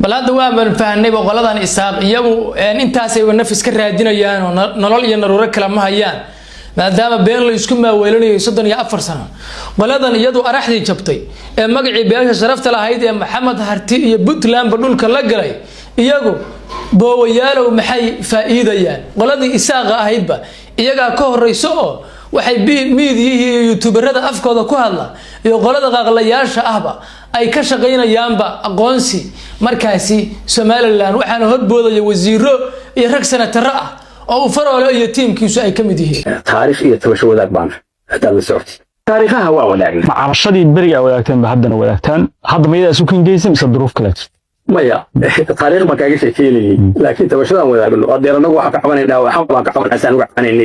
bal hadda waa baan fahanay boqoladan isaaq iyagu intaasay nafis ka raadinayaan oo nolol iyo naruuro kala ma hayaan maadaama been la isku maaweelinayo 34 sano qoladan iyadu araxdii jabtay ee magacii beesha sharafta lahayd ee Maxamed Harti iyo Puntland dhulka la galay iyagu boowayaalow maxay faa'iidayaan qoladii isaaqa ahaydba iyaga ka horeyso oo waxay miidiyihi youtuberada afkooda ku hadla iyo qolada qaqlayaasha ahba ay ka shaqeynayaanba aqoonsi markaasi Somaliland waxaan horboodaya wasiiro iyo rag senataro ah oo faroolo iyo tiimkiisu ay kamid yihiin taariikh iyo tabasho wadaag baan hada la socotay taariikhaha waa wadaagna macabashadii bariga wadaagtaan haddana wadaagtaan hadda ma isu kingeysan mise duruuf kale maya taariikh ma kaaga sheekeeyay laakiin tabashadan wadaagno adeeranagu waxa ka cabanayna waxa ka cabanaysan uga cabanayna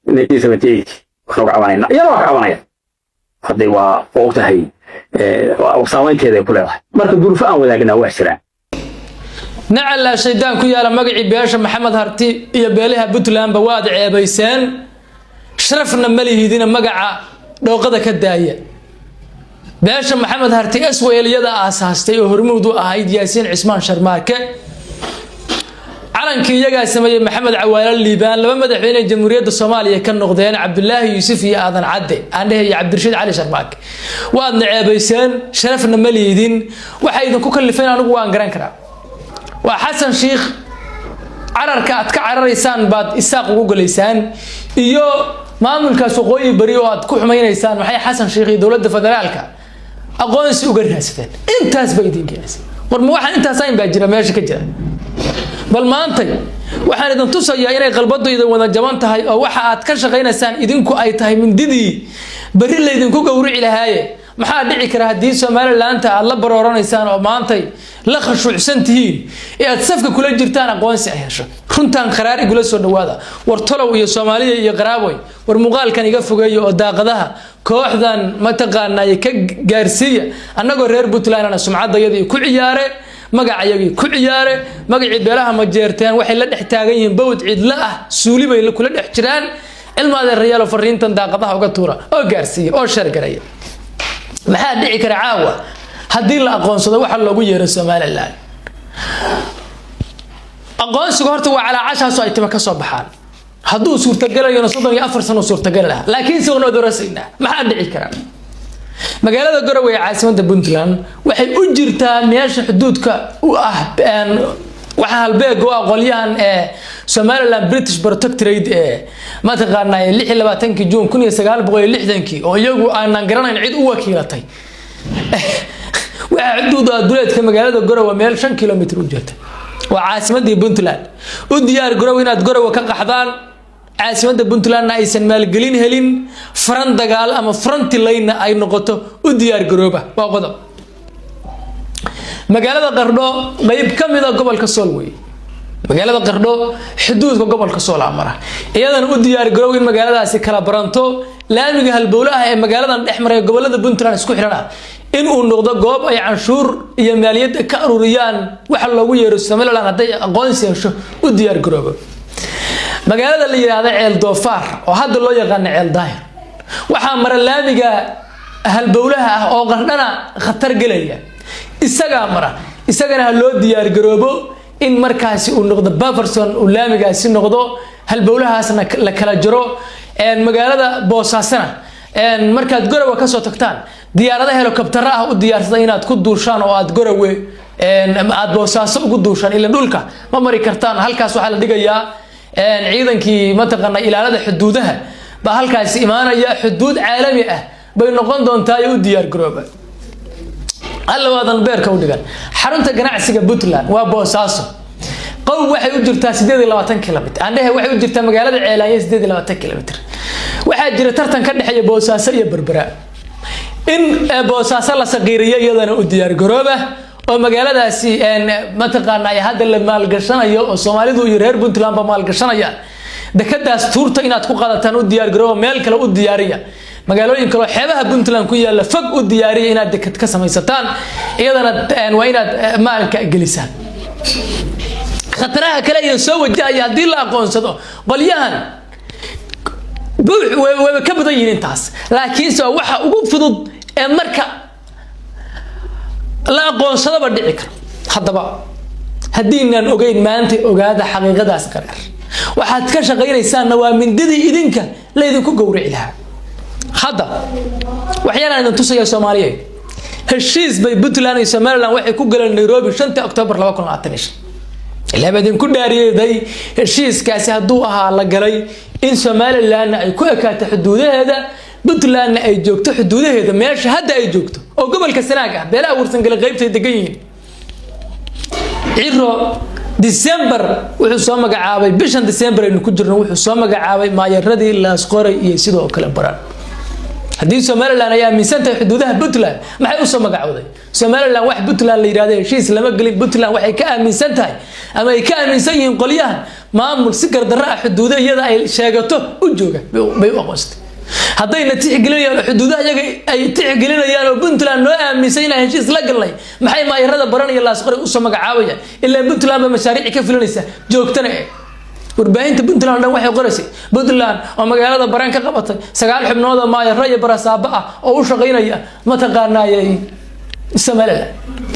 1978 waxa ka cabanayna iyada waxa cabanaya hadday waa oogtahay saameynteeda ku leedahay marka duruuf aan wadaagna waa jiraan نعل شيطان كيالا مقعي بياشا محمد هرتي إيا بياليها بوتلان بواد عيبايسان شرفنا مليه دينا مقعا دوقدا كدايا بياشا محمد هرتي أسوأ اليدا آساستي وهرمودو أهيد ياسين عثمان شرماكة علنكي يقا سمي محمد عوال الليبان لما مدحين جمهورية الصومالية كان نقضيان عبد الله يوسف يا آذان عدي عنده يا عبد الرشيد علي شرماك وادنا عيبايسان شرفنا مليه دين وحيدا كوكلفين أنقوان قران وحسن شيخ عررك أتك عرريسان بعد إساق وقوليسان إيو ماملك سوقي بريو أتكو حمينيسان وحي حسن شيخ دولة فدرالك أقونس وقرها ستين إنتاس بيدين كيس ورموحا إنتاس ساين باجرة ماشي كجرة بل ما أنتي وحان إذن تصيا إني قلبضو إذا وانا جوانتهاي أو وحا أتكش غينيسان إذنكو أيتهاي من ديدي بري اللي إذنكو قوري لهاي maxaa dhici kara hadii Soomaaliland alla barooranaysan oo maantay la khashuucsantihiin ee aad safka kula jirtaan aqoonsi ay hesho runtan qaraar igula soo dhawaada war tolow iyo Soomaaliya iyo qaraaboy war muuqaalkan iga fogeeyo oo daaqadaha kooxdan ma taqaanay ka gaarsiiya annagoo reer Puntland ana sumcadayadii ku ciyaare magacayagii ku ciyaare magacii beelaha ma jeerteen waxay la dhex taagan yihiin bawd cidla ah suuli bay kula dhex jiraan ilmaada reeyalo fariintan daaqadaha uga tuura oo gaarsiiya oo shargaraya maxaa dhici kara caawa hadii la aqoonsado waxa loogu yeero Somaliland aqoonsiga horta waa cala cashaas ay tiba ka soo baxaan haduu suurtagalayo 34 sano suurtagal ah laakiin soo noodorasayna maxaa dhici kara magaalada Garowe ee caasimadda Puntland waxay u jirtaa meesha xuduudka u ah waxa halbeeg oo aqoonyahan ee Somaliland British Protectorate ee ma taqaanay 26 June 1960 oo iyagu aanan garanayn cid u wakiilatay waxa xuduuda duleedka magaalada Garowe meel 5 kilomitir u jirta waa caasimadda Puntland u diyaar Garowe inaad Garowe ka qaxdaan caasimadda Puntland aysan maalgelin helin faran dagaal ama front line ay noqoto u diyaar Garowe waa qodob magaalada Qardho qayb kamid ah gobolka Soolwey magaalada Qardho xuduudka gobolka Sool amara iyadana u diyaar Garowe in magaaladaasi kala baranto laamiga halbowlaha ee magaaladan dhexmaray gobolada Puntland isku xirana in uu noqdo goob ay canshuur iyo maaliyad ka ururiyaan waxa loogu yeero Somaliland haday aqoonsi hesho u diyaar Garowe magaalada la yiraahdo Ceel Doofaar oo hadda loo yaqaan Ceel Daahir waxa mara laamiga halbowlaha ah oo Qardhana khatar galaya isaga mara isagana loo diyaar garoobo in markaasi uu noqdo Bufferson uu laamigaasi noqdo halbowlahaasna la kala jiro magaalada Boosaasana markaad Garowe ka soo tagtaan diyaaradaha helicopter ah u diyaarsada inaad ku duushaan oo aad Garowe aad Boosaaso ugu duushaan ila dhulka ma mari kartaan halkaas waxa la dhigayaa ciidankii ma taqaanay ilaalada xuduudaha ba halkaas imaanaya xuduud caalami ah bay noqon doontaa u diyaar Garowe alla wadan beerka u dhigan xarunta ganacsiga Puntland waa Boosaaso qow waxay u jirtaa 28 kilomitir andhahe waxay u jirtaa magaalada Ceelaaye 28 kilomitir waxa jira tartan ka dhaxeeya Boosaaso iyo Berbera in Boosaaso la saqiiriyo iyadana u diyaar Garowe oo magaaladaasi ma taqaanay hadda la maalgashanayo oo Soomaalidu iyo reer Puntland ba maalgashanayaan dekadaas tuurta inaad ku qaadataan u diyaar Garowe meel kale u diyaariya magaalooyin kale xeebaha Puntland ku yaala fog u diyaariya inaad dekad ka samaysataan iyadana waa inaad maalka gelisaan khataraha kale iyo soo wajahaya hadii la aqoonsado qolyahan way ka badan yihiin taas laakiin soo waxa ugu fudud ee marka la aqoonsado ba dhici karo haddaba هدينا نوجين ما أنت أجاد حقيقة داس قرار واحد كشغير إنسان نوا من ددي إذنك لا إذنك جوري لها هذا وأحيانا نتصل يا سوماليين هالشيء بيبتلان يسمى لنا واحد كوجل نيروبي 5 أكتوبر لو كنا عطنيش اللي بدين كل داري ذي الشيء كاسي هدوها على جري إن سمال لأن يكون كات حدوده هذا بتلان أي جوكت حدوده هذا ماشي هذا أي جوكت أو قبل كسناقة بلا ورسنجل غيب تدقين عيرو ديسمبر وحصوم قعابي بيشان ديسمبر إنه كجرنا وحصوم قعابي ما يردي إلا سقوري يسيدوا كلام برا هدي سمال لأن أيام من سنة حدودها بتلان ما حيوصل مقعودي سمال لأن واحد بتلان اللي يراده شيء لما قلت بتلان واحد كأن من سنة أما كأن من سنة قليها ما أمر سكر دراء حدودها يدا شاقته وجوجه بيوقست هذا نتيجة قلنا حدودها أي تيجي قلنا يا لو بتلان نوع من سنة شيء لقلي ما حي ما يراد براني الله سقوري وصل مقعودي إلا بتلان بمشاريع كيف لنسا جوكتنا وربعين بنتلان لو واحد قرسي بنتلان أو مقالة بران كقبطي سقال حبنوضة ما يرى براسابة أو شغينا ما تقارنا يا السمالة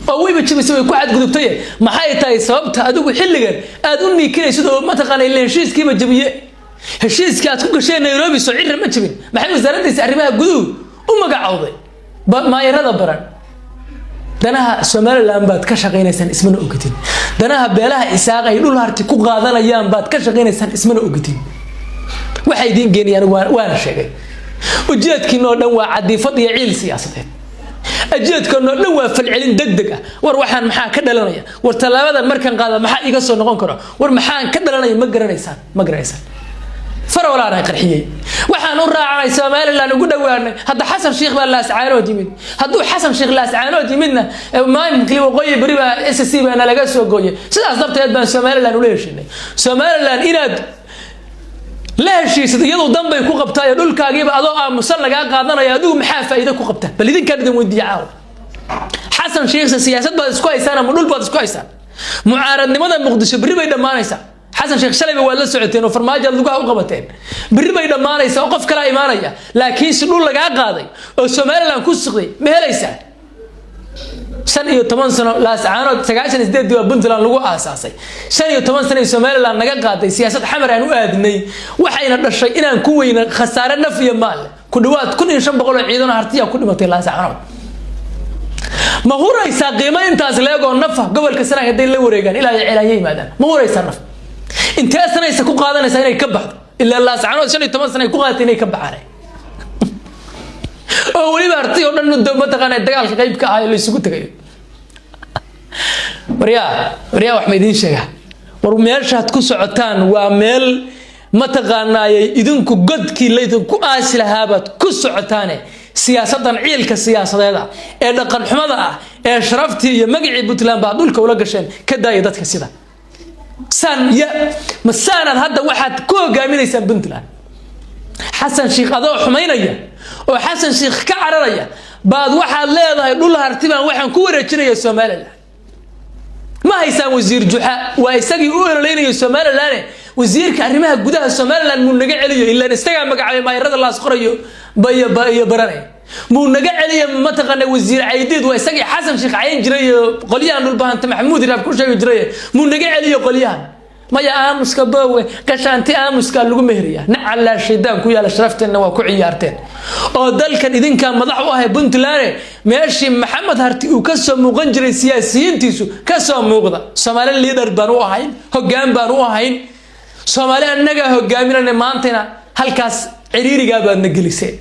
أو يبتشي بيسوي كواحد قدوتيه ما حي تاي صوبت أدوب حلقة أدوني كذا شدو ما تقارنا إلا هالشيء كيف جبيه هالشيء كاتكون شيء نيروبي سعير ما تبين ما حي وزارة تسعربها قدو وما قعوضي ما يرى بران danaha Soomaaliland baad ka shaqeynaysan ismana ogatin danaha beelaha isaaq ay dhul harti ku qaadanayaan baad ka shaqeynaysan ismana ogatin waxay idin geeniyaan waana sheegay ujeedkiina oo dhan waa cadiifad iyo ciil siyaasadeed ujeedkiina oo dhan waa falcelin degdeg ah war waxaan maxaa ka dhalanaya war talaabada markan qaada maxaa iga soo noqon karo war maxaan ka dhalanaya ma garanaysaan فرولا أنا قرحية وحنا نراعي Soomaaliland ugu dhawaanay hadda Xasan Sheekh baa la ascaano dimid haduu Xasan Sheekh la ascaano dimidna ma imkli waqooyi bariba SSC baa laga soo gooyay sidaas darteed baan Soomaaliland u leeshinay Soomaaliland inaad la heshiisid iyadoo danbay ku qabtay dhulkaagiiba adoo aamusan laga qaadanayo adigu maxaa faa'iido ku qabta bal idin kan idin weydiiyaa Xasan Sheekh siyaasadda baad isku haysaan ama dhul baad isku haysaan mucaaradnimada Muqdisho bari bay dhamaanaysaa حسن شيخ شلبي ولا سعتين وفرماجة لقاه وقبتين بربي دمانة يسوقف كلا إيمانية لكن سنقول لك عقادي والسوماليلاند كوسقي ما هي ليس سنة 8 سنة لا سعانة سجاشن ازداد دوا بنتلان لقوا أساسي سنة 8 سنة السوماليلاند نقاقادي سياسة حمر عن وادني وحين الشيء إن كوين خسارة نفي مال كدوات كل إنسان بقول عيدنا هرتيا كل ما تلا سعانة ما هو رئيس قيمة أنت أزلاقه النفع قبل كسرة هدين لو رجال إلى إلى ماذا ما هو رئيس النفع انت سنه يسكو قادنا سنه يكبحد الا الله سبحانه وتعالى 8 سنه ku qaatay inay ka baxaan oo wali bartay oo dhan dawlad taqaan dagaalka qaybka ah la isugu tagay wariya wax ma idin sheega war meeshaad ku socotaan waa meel ma taqaanaayay idinku godkii leedku aasi lahaabaad ku socotaane siyaasadan ciilka siyaasadeeda ee dhaqan xumada ah ee sharaftii iyo magacii Puntland baa dhulka ula gasheen ka daayay dadka sida مسانا هذا واحد كوجا من يسمى بنتلان حسن شيخ هذا حمينية وحسن شيخ كعرية بعد واحد لا يقول لها ارتبان واحد كورة كنا Soomaaliland ما يسمى وزير جحا ويسقي يقول لنا Soomaaliland وزير كريمها جودها Soomaaliland من نجع عليه إلا نستجع مقع ما يرد الله سقريه بيا براني مو نجع عليه ما تقنا وزير عيديد ويسقي حسن شيخ عين جريه قليان نلبها أنت محمود اللي كل شيء جريه مو نجع عليه قليان ما يا أمس كبوة كشانتي أمس كان لقوا مهرية نعلى الشيدان كويا لشرفت إنه وكعيارتين أو ذلك إذن كان مضحوها بنت لاري ماشي محمد هرتي وكسر مغنجر السياسيين تيسو كسر مغضى Soomaali ليدر بنوهين هجام بنوهين Soomaali النجا هجامين إن مانتنا هالكاس عريري جاب النجلسين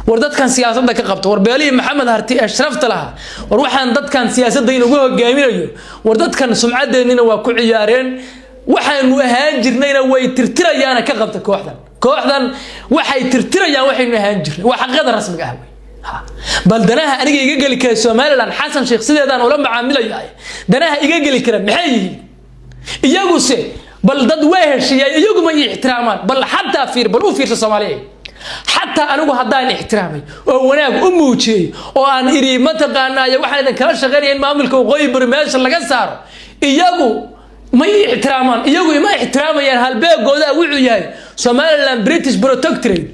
وردت كان سياسة ده كقبط وربيالي محمد هرتي أشرفت لها وروح عن ضد كان سياسة دين وجوه جامين وردت كان سمعة ديننا وكعيارين waxaan ahaan jirnayna way tirtirayaan ka qabta kooxdan waxay tirtirayaan waxaynu ahaan jirnay waa xaqada rasmiga ah bal danaha aniga iga gali kara Soomaaliland Xasan Sheekh sideedaan ula macaamilayaa danaha iga gali kara maxay yihiin iyagu se bal dad way heshiiyay iyagu ma ixtiraamaan bal hatta bal u fiirsa Soomaaliyeed حتى أنا وهذا الاحترامي وناك أموتي وأن إري ما تقانايا واحد كلا شغالين ما ملك وغيب رماش اللي قصار إياكو ما احترامان إياكو ما احتراما يعني هالبيع جودا وعياي Soomaaliland بريتش بروتكتوري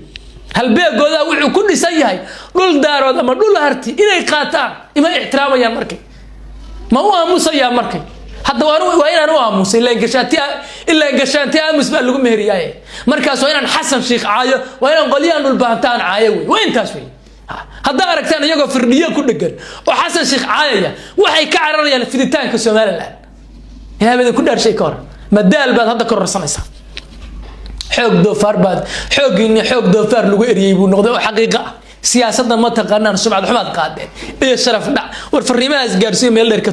هالبيع جودا وعي كل سيء دول دارود أما دول هرتي إلى قاطع ما احتراما يا مركي ما هو مسيا مركي hadda waa inaan u aamusay ilaa gashaanti aamus baa lagu meheriyay markaas waa inaan xasan sheekh caayo waa inaan qoliyaan dhul baantaan caayo way waa intaas way hadda aragtaan iyagoo firdhiyo ku dhagan oo xasan sheekh caayaya waxay ka cararayaan fiditaanka Soomaaliland ilaahay ku dhaarshay ka hor madaal baad hadda kororsanaysaa xoog doofaar lagu eriyay buu noqday oo xaqiiqo ah siyaasadda ma taqaanaan sumcad xumaad qaadeen iyo sharaf dhac war fariimahaas gaarsiin meel dheer ka